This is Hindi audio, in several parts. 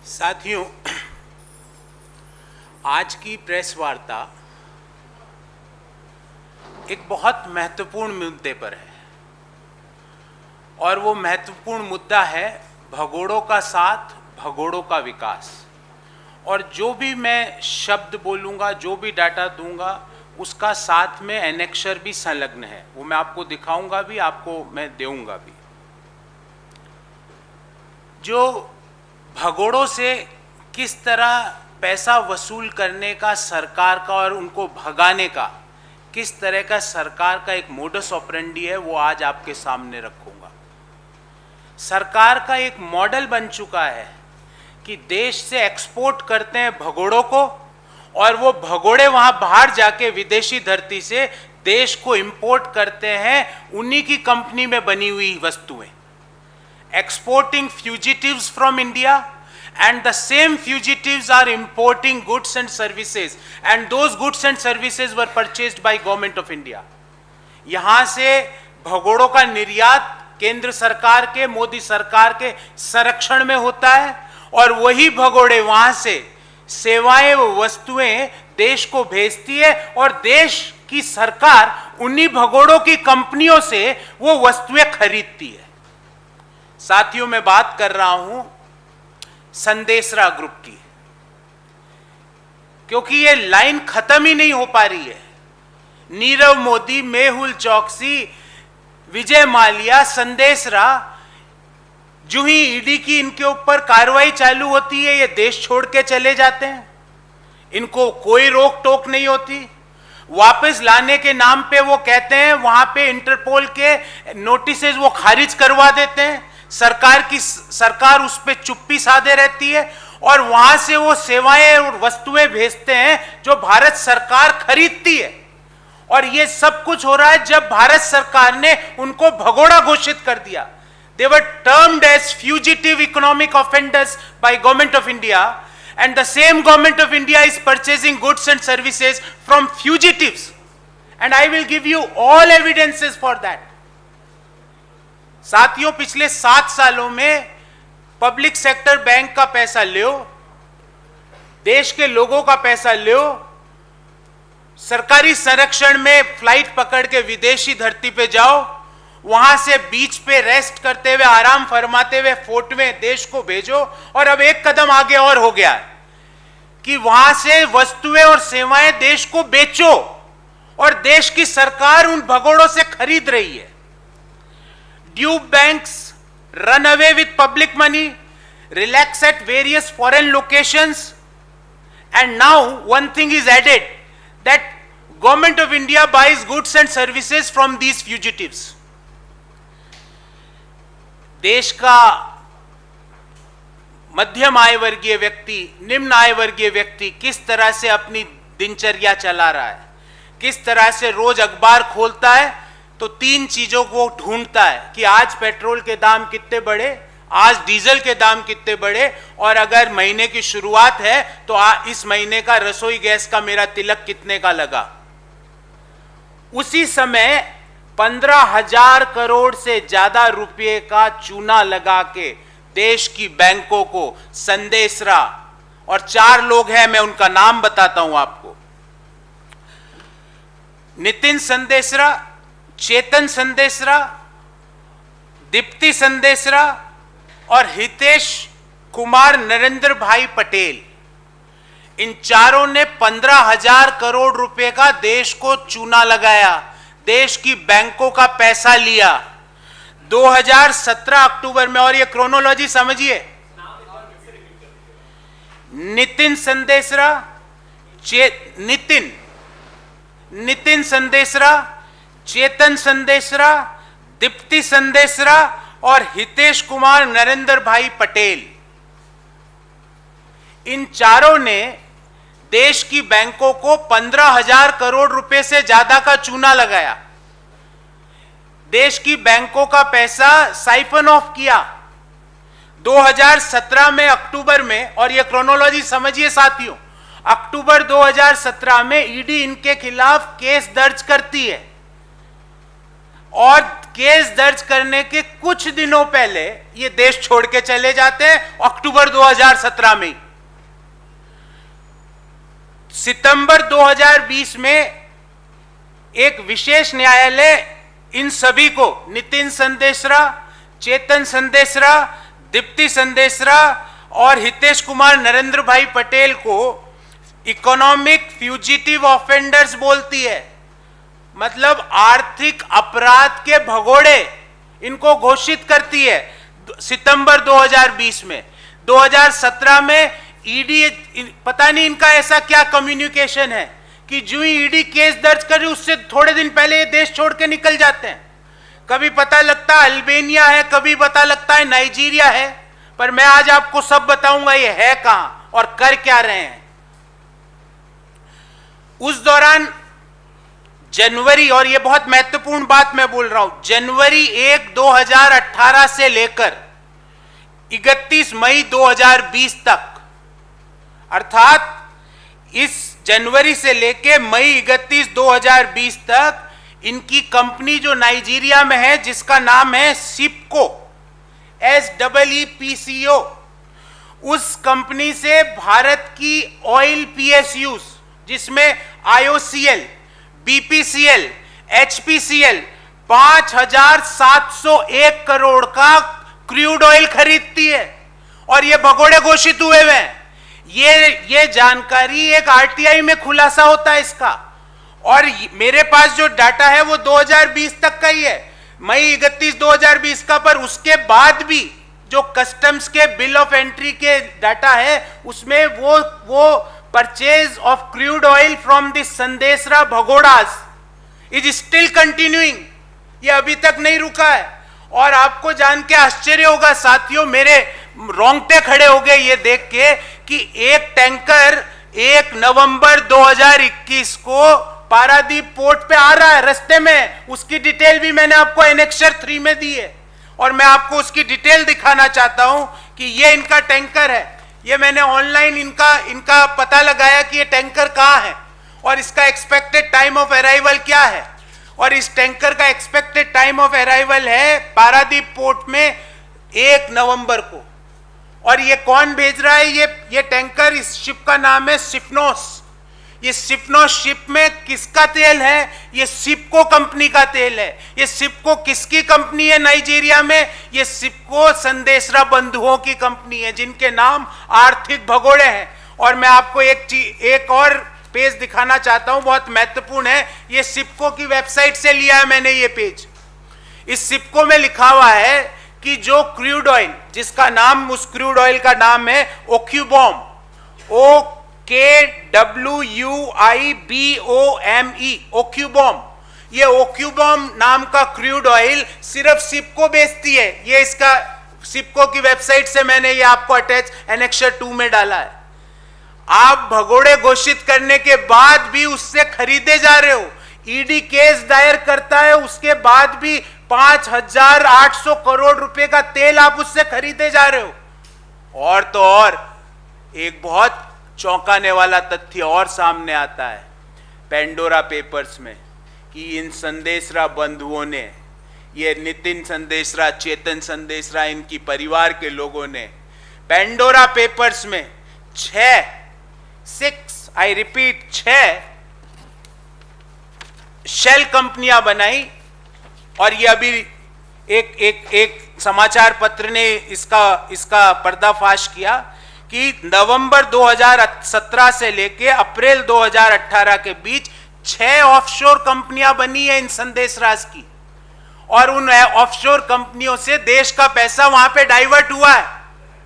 साथियों, आज की प्रेस वार्ता एक बहुत महत्वपूर्ण मुद्दे पर है और वो महत्वपूर्ण मुद्दा है भगोड़ों का साथ, भगोड़ों का विकास। और जो भी मैं शब्द बोलूँगा, जो भी डाटा दूंगा, उसका साथ में एनेक्शर भी संलग्न है। वो मैं आपको दिखाऊंगा भी, आपको मैं दूंगा भी। जो भगोड़ों से किस तरह पैसा वसूल करने का सरकार का और उनको भगाने का किस तरह का सरकार का एक मोडस ऑपरेंडी है, वो आज आपके सामने रखूंगा। सरकार का एक मॉडल बन चुका है कि देश से एक्सपोर्ट करते हैं भगोड़ों को और वो भगोड़े वहां बाहर जाके विदेशी धरती से देश को इंपोर्ट करते हैं उन्हीं की कंपनी में बनी हुई वस्तुएं। Exporting fugitives from India, and the same fugitives are importing goods and services, and those goods and services were purchased by Government of India. यहाँ से भगोड़ों का निर्यात केंद्र सरकार के, मोदी सरकार के संरक्षण में होता है और वही भगोड़े वहाँ से सेवाएं व वस्तुएं देश को भेजती है और देश की सरकार उन्हीं भगोड़ों की कंपनियों से वो वस्तुएं खरीदती है। साथियों, मैं बात कर रहा हूं संदेशरा ग्रुप की, क्योंकि ये लाइन खत्म ही नहीं हो पा रही है। नीरव मोदी, मेहुल चौकसी, विजय माल्या, संदेशरा, जो ही ईडी की इनके ऊपर कार्रवाई चालू होती है ये देश छोड़ के चले जाते हैं। इनको कोई रोक टोक नहीं होती। वापस लाने के नाम पे वो कहते हैं वहां पे इंटरपोल के नोटिसेस वो खारिज करवा देते हैं। सरकार उस पर चुप्पी साधे रहती है और वहां से वो सेवाएं और वस्तुएं भेजते हैं जो भारत सरकार खरीदती है। और ये सब कुछ हो रहा है जब भारत सरकार ने उनको भगोड़ा घोषित कर दिया। They were termed as fugitive economic offenders by government of India, and the same government of India is purchasing goods and services from fugitives, and I will give you all evidences for that. साथियों, पिछले 7 सालों में पब्लिक सेक्टर बैंक का पैसा लो, देश के लोगों का पैसा लो, सरकारी संरक्षण में फ्लाइट पकड़ के विदेशी धरती पे जाओ, वहां से बीच पे रेस्ट करते हुए, आराम फरमाते हुए फोटोएं देश को भेजो। और अब एक कदम आगे और हो गया है कि वहां से वस्तुएं और सेवाएं देश को बेचो और देश की सरकार उन भगोड़ों से खरीद रही है। Due banks run away with public money, relax at various foreign locations, and now one thing is added that government of India buys goods and services from these fugitives. देश का मध्यम आय वर्गीय व्यक्ति, निम्न आय वर्गीय व्यक्ति किस तरह से अपनी दिनचर्या चला रहा है, किस तरह से रोज अखबार खोलता है तो 3 चीजों को ढूंढता है कि आज पेट्रोल के दाम कितने बढ़े, आज डीजल के दाम कितने बढ़े, और अगर महीने की शुरुआत है तो इस महीने का रसोई गैस का मेरा तिलक कितने का लगा। उसी समय 15,000 करोड़ से ज्यादा रुपए का चूना लगा के देश की बैंकों को संदेशरा, और 4 लोग हैं, मैं उनका नाम बताता हूं आपको। नितिन संदेशरा, चेतन संदेशरा, दीप्ति संदेशरा और हितेश कुमार नरेंद्र भाई पटेल। इन चारों ने 15,000 करोड़ रुपए का देश को चूना लगाया, देश की बैंकों का पैसा लिया 2017 अक्टूबर में। और ये क्रोनोलॉजी समझिए, नितिन संदेशरा, नितिन संदेशरा, चेतन संदेशरा, दीप्ति संदेशरा और हितेश कुमार नरेंद्र भाई पटेल, इन चारों ने देश की बैंकों को 15,000 करोड़ रुपए से ज्यादा का चूना लगाया, देश की बैंकों का पैसा साइफन ऑफ किया 2017 में, अक्टूबर में। और यह क्रोनोलॉजी समझिए साथियों, अक्टूबर 2017 में ईडी इनके खिलाफ केस दर्ज करती है और केस दर्ज करने के कुछ दिनों पहले ये देश छोड़ के चले जाते हैं, अक्टूबर 2017 में। सितंबर 2020 में एक विशेष न्यायालय इन सभी को, नितिन संदेशरा, चेतन संदेशरा, दीप्ति संदेशरा और हितेश कुमार नरेंद्र भाई पटेल को इकोनॉमिक फ्यूजिटिव ऑफेंडर्स बोलती है, मतलब आर्थिक अपराध के भगोड़े इनको घोषित करती है सितंबर 2020 में। 2017 में ईडी, पता नहीं इनका ऐसा क्या कम्युनिकेशन है कि जो ही ईडी केस दर्ज करे उससे थोड़े दिन पहले ये देश छोड़ के निकल जाते हैं। कभी पता लगता है अल्बेनिया है, कभी पता लगता है नाइजीरिया है, पर मैं आज आपको सब बताऊंगा ये है कहां और कर क्या रहे हैं। उस दौरान जनवरी, और ये बहुत महत्वपूर्ण बात मैं बोल रहा हूं, जनवरी 1, 2018 से लेकर 31 मई 2020 तक, अर्थात इस जनवरी से लेकर मई 31, 2020 तक इनकी कंपनी जो नाइजीरिया में है जिसका नाम है सिप्को, SEEPCO, उस कंपनी से भारत की ऑयल PSUs जिसमें IOCL, BPCL, HPCL 5,701 करोड़ का क्रूड ऑयल खरीदती है और ये भगोड़े घोषित हुए हुए हैं। ये जानकारी एक RTI में खुलासा होता है इसका, और मेरे पास जो डाटा है वो 2020 तक का ही है, मई 31, 2020 का, पर उसके बाद भी जो कस्टम्स के बिल ऑफ एंट्री के डाटा है उसमें वो purchase of crude oil from the Sandesara भगोड़ास इज स्टिल कंटिन्यूइंग, ये अभी तक नहीं रुका है। और आपको जान के आश्चर्य होगा साथियों, मेरे रोंगटे खड़े हो गए ये देख के कि एक टैंकर 1 नवंबर 2021 को पारादीप पोर्ट पे आ रहा है, रास्ते में, उसकी डिटेल भी मैंने आपको एनेक्सर 3 में दी है और मैं आपको उसकी डिटेल दिखाना चाहता हूं कि ये इनका टैंकर है। ये मैंने ऑनलाइन इनका पता लगाया कि ये टैंकर कहां है और इसका एक्सपेक्टेड टाइम ऑफ अराइवल क्या है, और इस टैंकर का एक्सपेक्टेड टाइम ऑफ अराइवल है पारादीप पोर्ट में 1 नवंबर को। और ये कौन भेज रहा है? ये टैंकर, इस शिप का नाम है सिफनोस। ये सिफनोस शिप में किसका तेल है? ये सिप्को कंपनी का तेल है। ये सिप्को किसकी कंपनी है नाइजीरिया में? ये सिप्को संदेशरा बंधुओं की कंपनी है जिनके नाम आर्थिक भगोड़े हैं। और मैं आपको एक और पेज दिखाना चाहता हूं, बहुत महत्वपूर्ण है। ये सिप्को की वेबसाइट से लिया है मैंने ये पेज। इस सिप्को में लिखा हुआ है कि जो क्रूड ऑयल, जिसका नाम, उस क्रूड ऑयल का नाम है ओक्यूबॉम, OKWUIBOME, ओक्यूबॉम। ये ओक्यूबॉम नाम का क्रूड ऑयल सिर्फ सिप्को बेचती है। ये इसका सिप्को की वेबसाइट से मैंने ये आपको अटैच एनेक्सर 2 में डाला है। आप भगोड़े घोषित करने के बाद भी उससे खरीदे जा रहे हो। ईडी केस दायर करता है, उसके बाद भी 5,800 करोड़ रुपए का तेल आप उससे खरीदे जा रहे हो। और तो और एक बहुत चौंकाने वाला तथ्य और सामने आता है पेंडोरा पेपर्स में कि इन संदेशरा बंधुओं ने, ये नितिन संदेशरा, चेतन संदेशरा, इनकी परिवार के लोगों ने पेंडोरा पेपर्स में 6 शेल कंपनियां बनाई। और ये अभी एक समाचार पत्र ने इसका पर्दाफाश किया कि नवंबर 2017 से लेके अप्रैल 2018 के बीच 6 ऑफशोर कंपनियां बनी है इन संदेशराज की, और उन ऑफशोर कंपनियों से देश का पैसा वहां पे डाइवर्ट हुआ है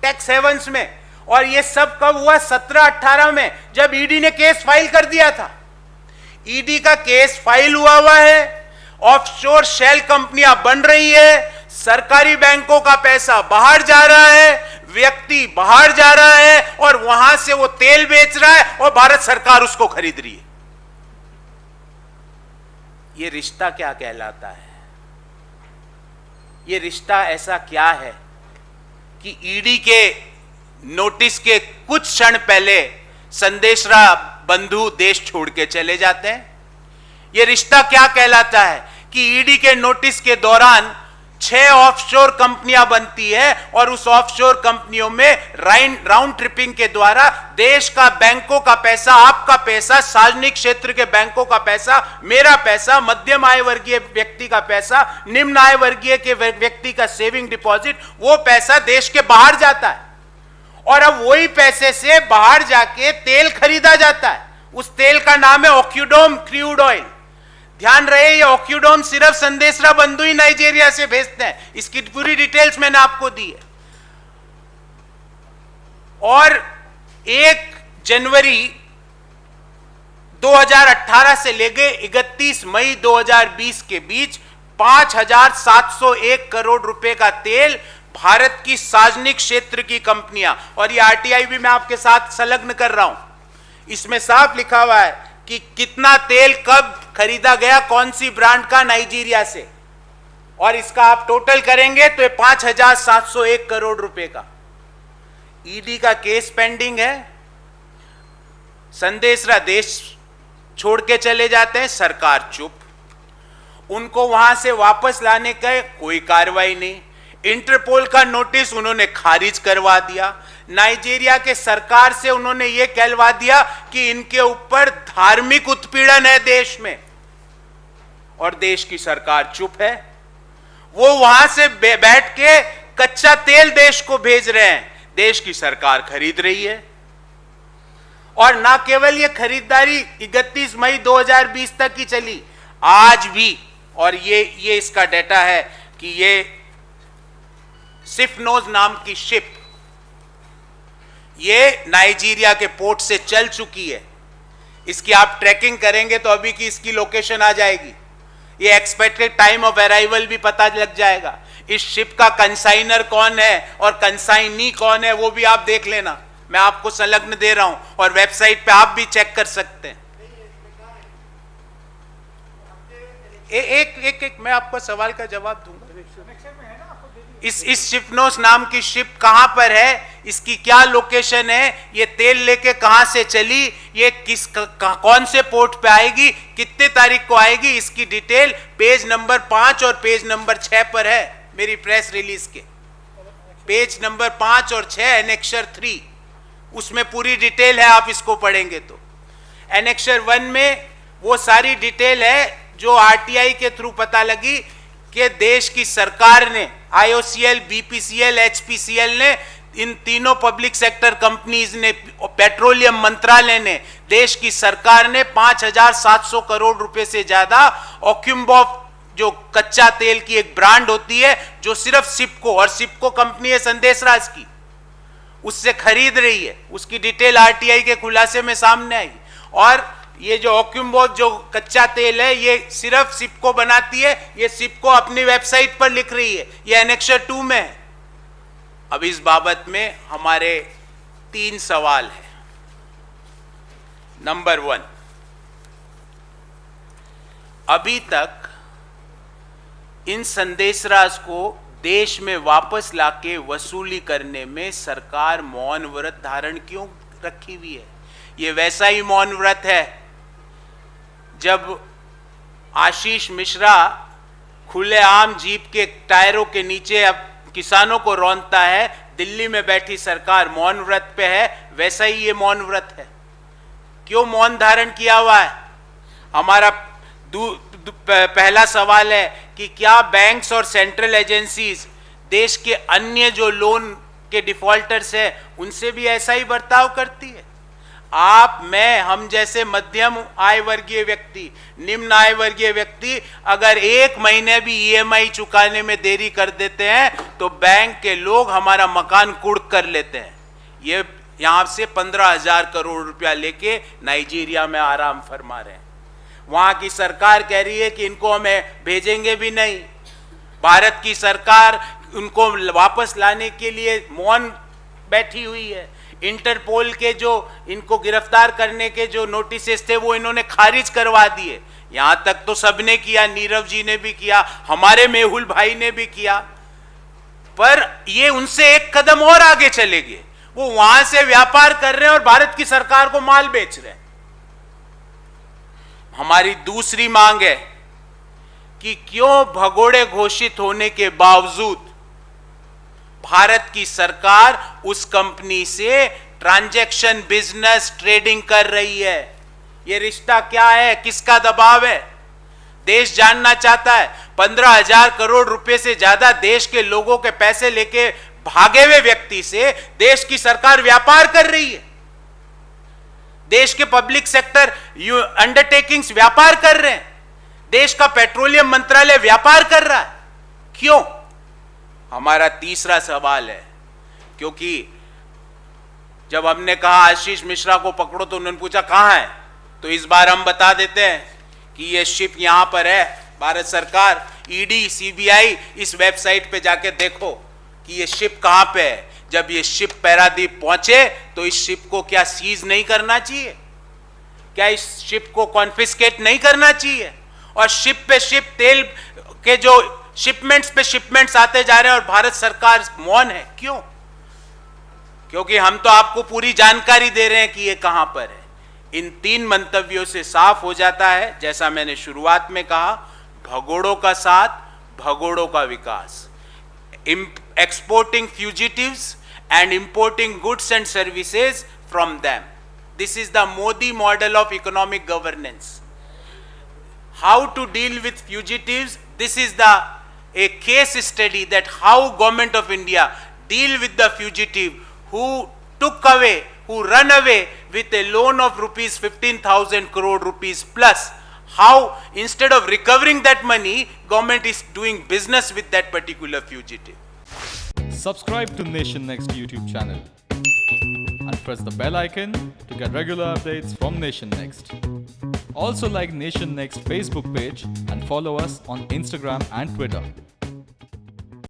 टैक्स हेवंस में। और ये सब कब हुआ? 17-18 में, जब ईडी ने केस फाइल कर दिया था। ईडी का केस फाइल हुआ है, ऑफशोर शेल कंपनियां बन रही है, सरकारी बैंकों का पैसा बाहर जा रहा है, व्यक्ति बाहर जा रहा है और वहां से वो तेल बेच रहा है और भारत सरकार उसको खरीद रही है। ये रिश्ता क्या कहलाता है? ये रिश्ता ऐसा क्या है कि ईडी के नोटिस के कुछ क्षण पहले संदेशरा बंधु देश छोड़ के चले जाते हैं? ये रिश्ता क्या कहलाता है कि ईडी के नोटिस के दौरान 6 ऑफशोर कंपनियां बनती है और उस ऑफशोर कंपनियों में राउंड ट्रिपिंग के द्वारा देश का बैंकों का पैसा, आपका पैसा, सार्वजनिक क्षेत्र के बैंकों का पैसा, मेरा पैसा, मध्यम आय वर्गीय व्यक्ति का पैसा, निम्न आय वर्गीय के व्यक्ति का सेविंग डिपॉजिट, वो पैसा देश के बाहर जाता है और अब वही पैसे से बाहर जाके तेल खरीदा जाता है। उस तेल का नाम है ओक्यूडोम क्रूड ऑयल। ध्यान रहे, ये ऑक्यूडोम सिर्फ संदेशरा बंधु ही नाइजीरिया से भेजते हैं। इसकी पूरी डिटेल्स मैंने आपको दी है। और 1 जनवरी 2018 से लेके 31 मई 2020 के बीच 5,701 करोड़ रुपए का तेल भारत की सार्वजनिक क्षेत्र की कंपनियां, और ये आरटीआई भी मैं आपके साथ संलग्न कर रहा हूं, इसमें साफ लिखा हुआ है कि कितना तेल कब खरीदा गया, कौन सी ब्रांड का, नाइजीरिया से, और इसका आप टोटल करेंगे तो 5,701 करोड़ रुपए का। ईडी का केस पेंडिंग है, संदेशरा देश छोड़ के चले जाते हैं, सरकार चुप, उनको वहां से वापस लाने का कोई कार्रवाई नहीं। इंटरपोल का नोटिस उन्होंने खारिज करवा दिया। नाइजीरिया के सरकार से उन्होंने यह कहलवा दिया कि इनके ऊपर धार्मिक उत्पीड़न है देश में, और देश की सरकार चुप है। वो वहां से बैठ के कच्चा तेल देश को भेज रहे हैं, देश की सरकार खरीद रही है। और ना केवल ये खरीदारी 31 मई 2020 तक की चली, आज भी, और ये इसका डेटा है कि ये सिफनोज नाम की शिप ये नाइजीरिया के पोर्ट से चल चुकी है। इसकी आप ट्रैकिंग करेंगे तो अभी की इसकी लोकेशन आ जाएगी, ये एक्सपेक्टेड टाइम ऑफ अराइवल भी पता लग जाएगा। इस शिप का कंसाइनर कौन है और कंसाइनी कौन है वो भी आप देख लेना, मैं आपको संलग्न दे रहा हूं, और वेबसाइट पे आप भी चेक कर सकते हैं। एक मैं आपको सवाल का जवाब दूंगा। इस शिपनोस नाम की शिप कहां पर है, इसकी क्या लोकेशन है, ये तेल लेके कहां से चली, ये कौन से पोर्ट पे आएगी, कितने तारीख को आएगी, इसकी डिटेल पेज नंबर 5 और पेज नंबर 6 पर है मेरी प्रेस रिलीज के। पेज नंबर 5 और 6 एनेक्शर 3, उसमें पूरी डिटेल है, आप इसको पढ़ेंगे तो। एनेक्शर 1 में वो सारी डिटेल है जो आरटीआई के थ्रू पता लगी कि देश की सरकार ने, आईओसीएल, बीपीसीएल, एचपीसीएल ने, इन तीनों पब्लिक सेक्टर कंपनीज ने, पेट्रोलियम मंत्रालय ने, देश की सरकार ने 5,700 करोड़ रुपए से ज्यादा ओक्यूम्बॉफ, जो कच्चा तेल की एक ब्रांड होती है जो सिर्फ सिपको, और सिपको कंपनी है संदेशराज की, उससे खरीद रही है। उसकी डिटेल आरटीआई के खुलासे में सामने आई। और ये जो ओक्यूम्बो जो कच्चा तेल है ये सिर्फ सिपको बनाती है, ये सिपको अपनी वेबसाइट पर लिख रही है, ये एनेक्शर 2 में है। अब इस बाबत में हमारे 3 सवाल हैं। नंबर 1, अभी तक इन संदेशराज को देश में वापस लाके वसूली करने में सरकार मौन व्रत धारण क्यों रखी हुई है? ये वैसा ही मौन व्रत है जब आशीष मिश्रा खुलेआम जीप के टायरों के नीचे अब किसानों को रौंदता है, दिल्ली में बैठी सरकार मौन व्रत पे है, वैसा ही ये मौन व्रत है। क्यों मौन धारण किया हुआ है? हमारा पहला सवाल है कि क्या बैंक्स और सेंट्रल एजेंसीज देश के अन्य जो लोन के डिफॉल्टर्स हैं उनसे भी ऐसा ही बर्ताव करती है? आप, मैं, हम जैसे मध्यम आय वर्गीय व्यक्ति, निम्न आय वर्गीय व्यक्ति अगर 1 महीने भी ईएमआई चुकाने में देरी कर देते हैं तो बैंक के लोग हमारा मकान कुर्क कर लेते हैं। ये यहाँ से 15,000 करोड़ रुपया लेके नाइजीरिया में आराम फरमा रहे हैं। वहाँ की सरकार कह रही है कि इनको हमें भेजेंगे भी नहीं। भारत की सरकार उनको वापस लाने के लिए मौन बैठी हुई है। इंटरपोल के जो इनको गिरफ्तार करने के जो नोटिसेस थे वो इन्होंने खारिज करवा दिए। यहां तक तो सबने किया, नीरव जी ने भी किया, हमारे मेहुल भाई ने भी किया, पर ये उनसे एक कदम और आगे चले गए। वो वहां से व्यापार कर रहे हैं और भारत की सरकार को माल बेच रहे हैं। हमारी दूसरी मांग है कि क्यों भगोड़े घोषित होने के बावजूद भारत की सरकार उस कंपनी से ट्रांजैक्शन बिजनेस ट्रेडिंग कर रही है। यह रिश्ता क्या है, किसका दबाव है? देश जानना चाहता है। 15,000 करोड़ रुपए से ज्यादा देश के लोगों के पैसे लेके भागे हुए व्यक्ति से देश की सरकार व्यापार कर रही है। देश के पब्लिक सेक्टर अंडरटेकिंग्स व्यापार कर रहे हैं। देश का पेट्रोलियम मंत्रालय व्यापार कर रहा है। क्यों? हमारा तीसरा सवाल है, क्योंकि जब हमने कहा आशीष मिश्रा को पकड़ो तो उन्होंने पूछा कहां है, तो इस बार हम बता देते हैं कि ये शिप यहां पर है। भारत सरकार, ईडी, सीबीआई, इस वेबसाइट पे जाके देखो कि ये शिप कहां पे है। जब ये शिप पैरादीप पहुंचे तो इस शिप को क्या सीज नहीं करना चाहिए? क्या इस शिप को कॉन्फिस्केट नहीं करना चाहिए? और शिप पे शिप तेल के जो शिपमेंट्स पे शिपमेंट्स आते जा रहे हैं और भारत सरकार मौन है। क्यों? क्योंकि हम तो आपको पूरी जानकारी दे रहे हैं कि ये कहां पर है। इन 3 मंतव्यों से साफ हो जाता है, जैसा मैंने शुरुआत में कहा, भगोड़ों का साथ, भगोड़ों का विकास। Exporting fugitives and importing goods and services from them. This is the Modi model of economic governance. How to deal with fugitives? This is a case study that how government of India deal with the fugitive who took away, who run away with a loan of rupees 15,000 crore rupees plus. How instead of recovering that money, government is doing business with that particular fugitive. Subscribe to Nation Next YouTube channel and press the bell icon to get regular updates from Nation Next. Also like Nation Next Facebook page and follow us on Instagram and Twitter.